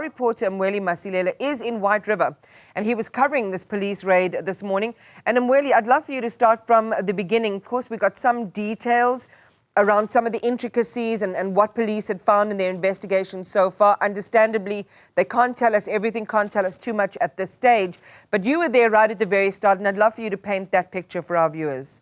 reporter, Mweli Masilela, is in White River, and he was covering this police raid this morning. And Mweli, I'd love for you to start from the beginning. Of course, we got some details around some of the intricacies and what police had found in their investigation so far. Understandably, they can't tell us everything, can't tell us too much at this stage. But you were there right at the very start, and I'd love for you to paint that picture for our viewers.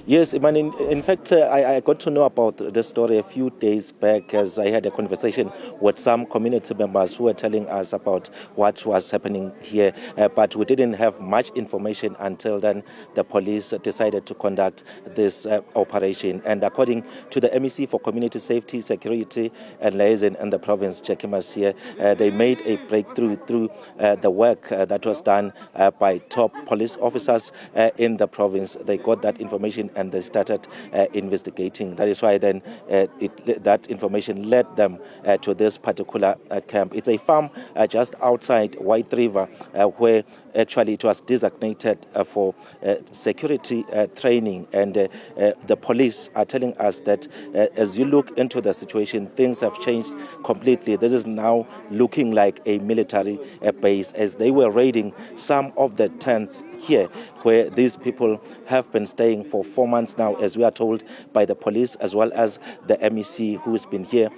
Yes, in fact, I got to know about the story a few days back as I had a conversation with some community members who were telling us about what was happening here. But we didn't have much information until then the police decided to conduct this operation. And according to the MEC for Community Safety, Security and Liaison in the province, Jackie Masilela, they made a breakthrough through the work that was done by top police officers in the province. They got that information and they started investigating. That is why then that information led them to this particular camp. It's a farm just outside White River where actually it was designated for security training. And the police are telling us that as you look into the situation, things have changed completely. This is now looking like a military base as they were raiding some of the tents here where these people have been staying for 4 months now, as we are told by the police as well as the MEC who's been here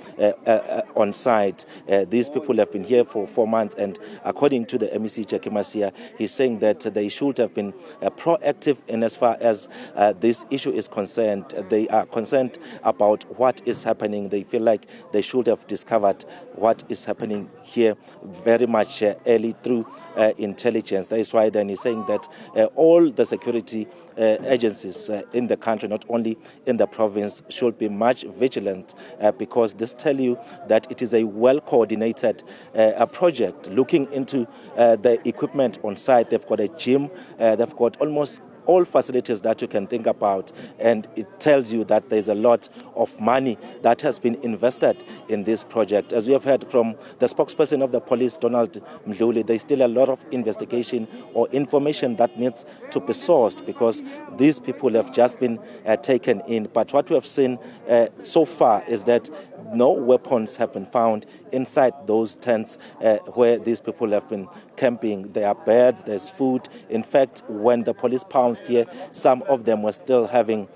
on site. These people have been here for 4 months, and according to the MEC, Jackie Masilela, he's saying that they should have been proactive in as far as this issue is concerned. They are concerned about what is happening. They feel like they should have discovered what is happening here very much early through intelligence. That is why then he's saying that all the security agencies in the country, not only in the province, should be much vigilant because this tell you that it is a well-coordinated project looking into the equipment on site. They've got a gym, they've got almost all facilities that you can think about, and it tells you that there's a lot of money that has been invested in this project. As we have heard from the spokesperson of the police, Donald Mweli, there's still a lot of investigation or information that needs to be sourced because these people have just been taken in. But what we have seen so far is that no weapons have been found inside those tents where these people have been camping. There are beds, there's food. In fact, when the police pounced here, some of them were still having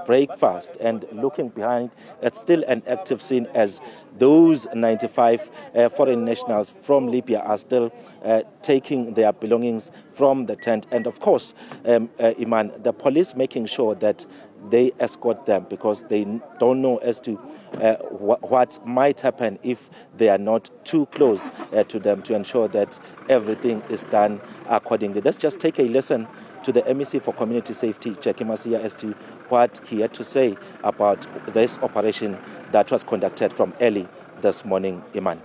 breakfast. And looking behind, it's still an active scene as those 95 foreign nationals from Libya are still taking their belongings from the tent. And of course, Iman, the police making sure that they escort them because they don't know as to what might happen if they are not too close to them, to ensure that everything is done accordingly. Let's just take a listen to the MEC for Community Safety, Jackie Masilela, as to what he had to say about this operation that was conducted from early this morning. Iman.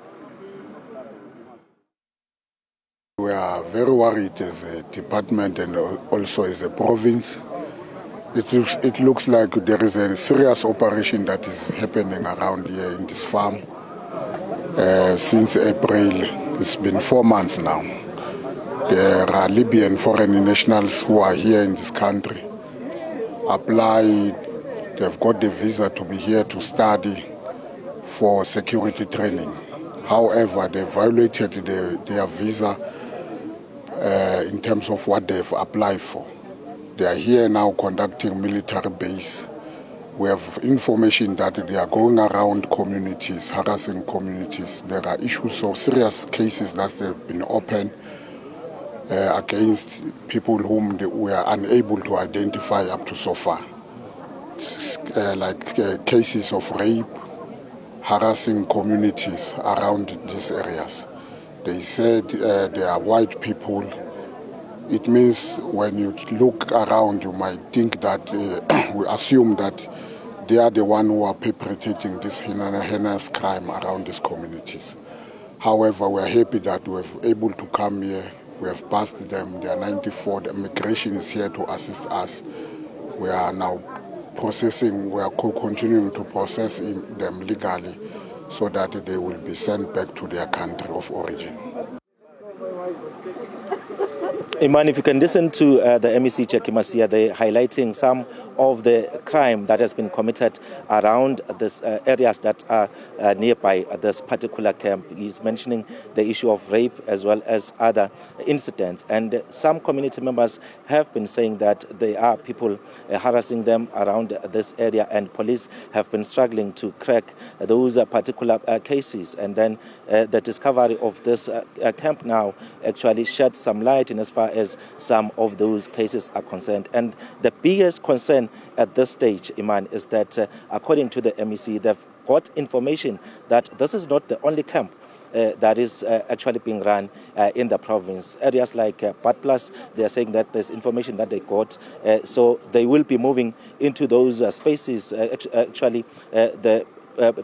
We are very worried as a department and also as a province. It looks like there is a serious operation that is happening around here in this farm since April. It's been 4 months now. There are Libyan foreign nationals who are here in this country, applied, they've got the visa to be here to study for security training. However, they violated their visa in terms of what they've applied for. They are here now conducting military base. We have information that they are going around communities, harassing communities. There are issues of serious cases that have been opened against people whom we are unable to identify up to so far. Like cases of rape, harassing communities around these areas. They said they are white people. It means when you look around, you might think that we assume that they are the one who are perpetrating this heinous crime around these communities. However, we are happy that we were able to come here. We have passed them. They are 94. The immigration is here to assist us. We are now processing. We are continuing to process them legally so that they will be sent back to their country of origin. Iman, if you can listen to the MEC Chekimasia, they're highlighting some of the crime that has been committed around this areas that are nearby this particular camp. He's mentioning the issue of rape as well as other incidents. And some community members have been saying that there are people harassing them around this area, and police have been struggling to crack those particular cases. And then the discovery of this camp now actually sheds some light in as far as some of those cases are concerned. And the biggest concern at this stage, Iman, is that according to the MEC, they've got information that this is not the only camp that is actually being run in the province. Areas like Patplas, they are saying that there's information that they got, so they will be moving into those spaces,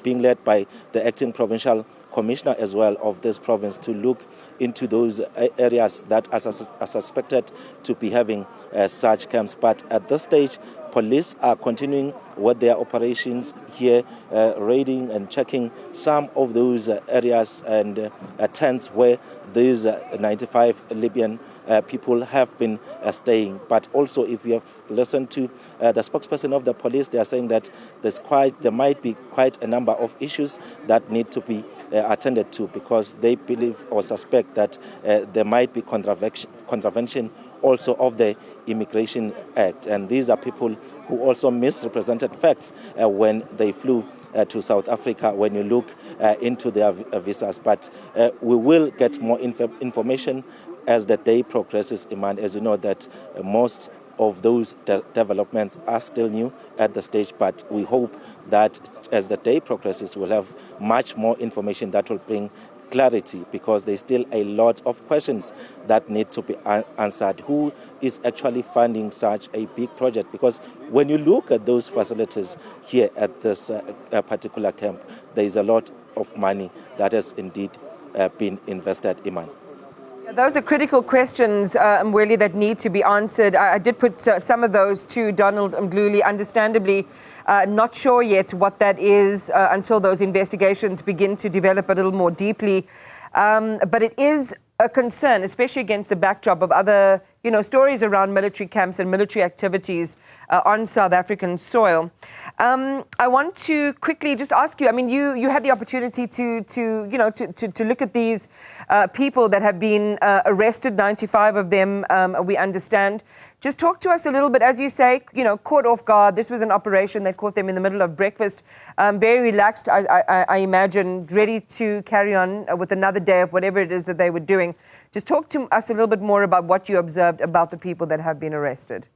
being led by the acting provincial commissioner as well of this province, to look into those areas that are suspected to be having such camps. But at this stage, police are continuing with their operations here, raiding and checking some of those areas and tents where these 95 Libyan people have been staying. But also, if you have listened to the spokesperson of the police, they are saying that there might be quite a number of issues that need to be attended to, because they believe or suspect that there might be contravention also of the Immigration Act. And these are people who also misrepresented facts when they flew to South Africa, when you look into their visas. But we will get more information as the day progresses, Iman. As you know, that most of those developments are still new at the stage, but we hope that as the day progresses, we'll have much more information that will bring clarity, because there's still a lot of questions that need to be answered. Who is actually funding such a big project? Because when you look at those facilities here at this particular camp, there is a lot of money that has indeed been invested, Iman. Those are critical questions, Mweli, that need to be answered. I did put some of those to Donald Mgluli. Understandably, not sure yet what that is until those investigations begin to develop a little more deeply. But it is a concern, especially against the backdrop of other, stories around military camps and military activities on South African soil. I want to quickly just ask you. I mean, you had the opportunity to look at these people that have been arrested. 95 of them, we understand. Just talk to us a little bit, as you say, caught off guard. This was an operation that caught them in the middle of breakfast. Very relaxed, I imagine, ready to carry on with another day of whatever it is that they were doing. Just talk to us a little bit more about what you observed about the people that have been arrested.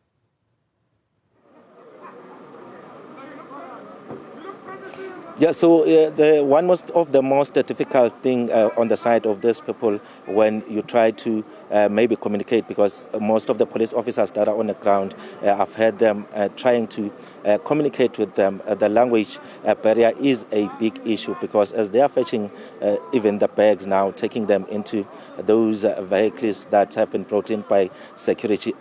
Yeah, so one of the most difficult thing on the side of these people when you try to maybe communicate, because most of the police officers that are on the ground, I've heard them trying to communicate with them. The language barrier is a big issue, because as they are fetching even the bags now, taking them into those vehicles that have been brought in by security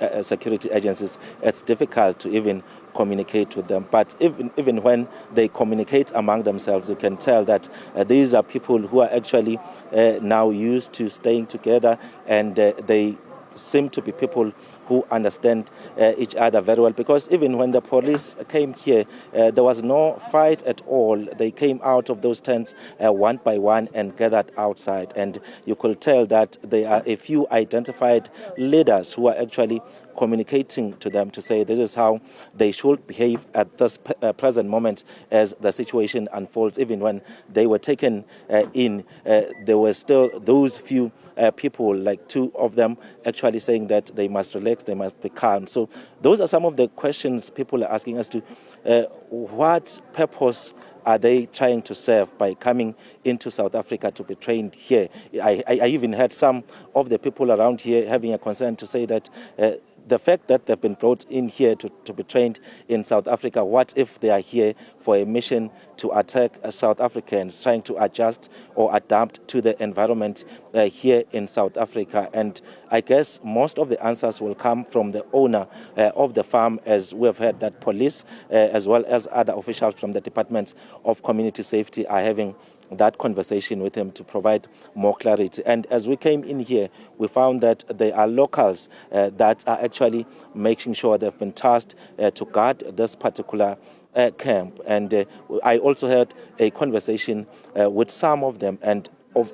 agencies, it's difficult to even communicate with them. But even when they communicate among themselves, you can tell that these are people who are actually now used to staying together, and they seem to be people who understand each other very well, because even when the police came here, there was no fight at all. They came out of those tents one by one and gathered outside, and you could tell that there are a few identified leaders who are actually communicating to them to say this is how they should behave at this present moment as the situation unfolds. Even when they were taken in, there were still those few people, like two of them, actually saying that they must relax, they must be calm. So those are some of the questions people are asking us to, what purpose are they trying to serve by coming into South Africa to be trained here? I even had some of the people around here having a concern to say that the fact that they've been brought in here to be trained in South Africa, what if they are here for a mission to attack South Africans, trying to adjust or adapt to the environment here in South Africa? And I guess most of the answers will come from the owner of the farm, as we have heard that police, as well as other officials from the Department of Community Safety, are having that conversation with him to provide more clarity. And as we came in here, we found that there are locals that are actually making sure they've been tasked to guard this particular camp. And I also had a conversation with some of them, and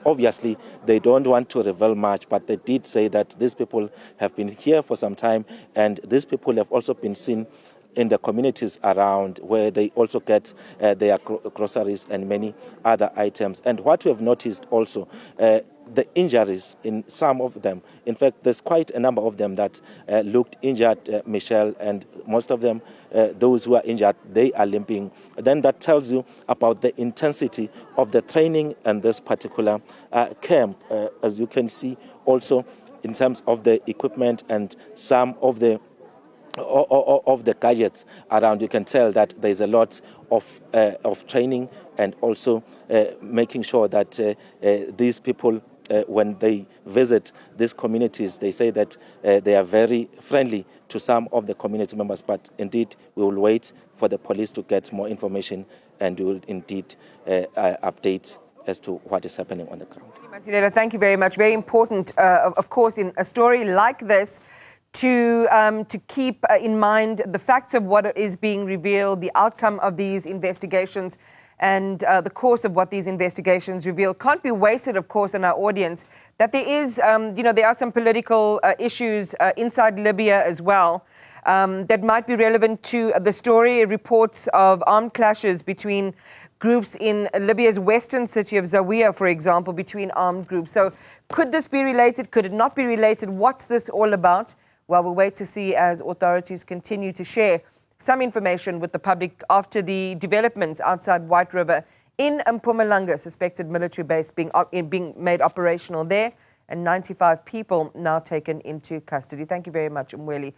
obviously they don't want to reveal much, but they did say that these people have been here for some time, and these people have also been seen in the communities around, where they also get their groceries and many other items. And what we have noticed also, the injuries in some of them. In fact, there's quite a number of them that looked injured, Michelle, and most of them, those who are injured, they are limping. Then that tells you about the intensity of the training in this particular camp. As you can see also in terms of the equipment and some of the gadgets around, you can tell that there's a lot of training, and also making sure that these people, when they visit these communities, they say that they are very friendly to some of the community members. But indeed, we will wait for the police to get more information, and we will indeed update as to what is happening on the ground. Masilela, thank you very much. Very important, of course, in a story like this, to keep in mind the facts of what is being revealed, the outcome of these investigations, and the course of what these investigations reveal. Can't be wasted, of course, on our audience, that there is, there are some political issues inside Libya as well that might be relevant to the story. Reports of armed clashes between groups in Libya's western city of Zawiya, for example, between armed groups. So could this be related? Could it not be related? What's this all about? Well, we'll wait to see as authorities continue to share some information with the public after the developments outside White River in Mpumalanga, suspected military base being made operational there, and 95 people now taken into custody. Thank you very much, Mweli.